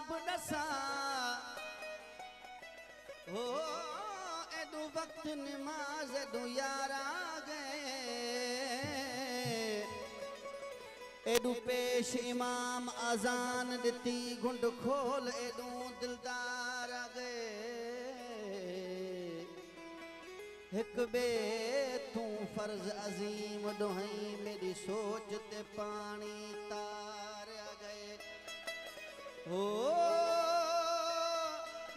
ख्वाब दसा हो एडू वक्त नमाज एडू यार आ गए एडू पेश इमाम अजान दिती गुंड खोल एडू दिलदार आ गए एक बे तू फर्ज अजीम दोहई मेरी सोच ते पानी तार आ गए हो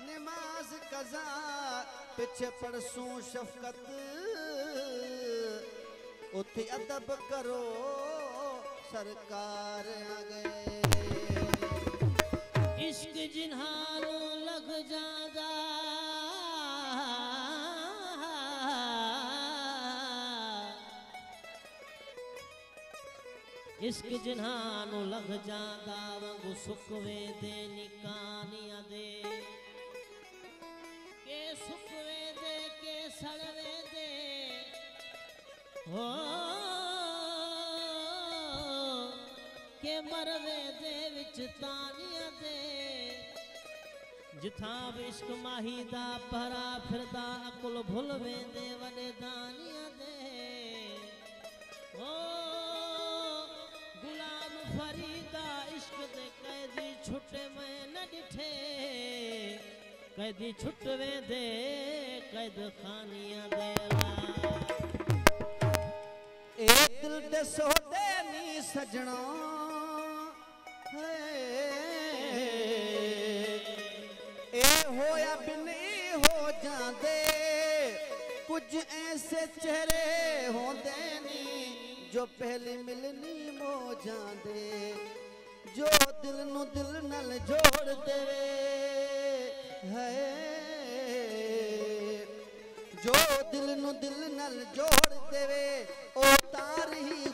नमाज कज़ा पिछे परसों शफकत उथे अदब करो सरकार आ गए इश्क जिन्हानू लग जादा इश्क जिन्हानू लग जादा वंगू सुकवे दे निकानिया दे के सुकवे दे के सड़वे दे हो के मरवे दे विच तानिया दे जिथा भी इश्क माही दा पहरा फिरदा अकुल भुल वेंदे वडे दानिया दे हो गुलाम फरीदा इश्क दे कैदी छुटे मैं न डिठे कैदी छुट वेंदे कैद खानिया दे ए दिल दे सोदे नी सजणो ए होया बिनी हो जांदे कुछ ऐसे चेहरे होंदे नी जो पहली मिलनी मो जांदे जो दिल नू दिल नल जोड़ देवे है जो दिल नू दिल नल जोड़ देवे ओ तार ही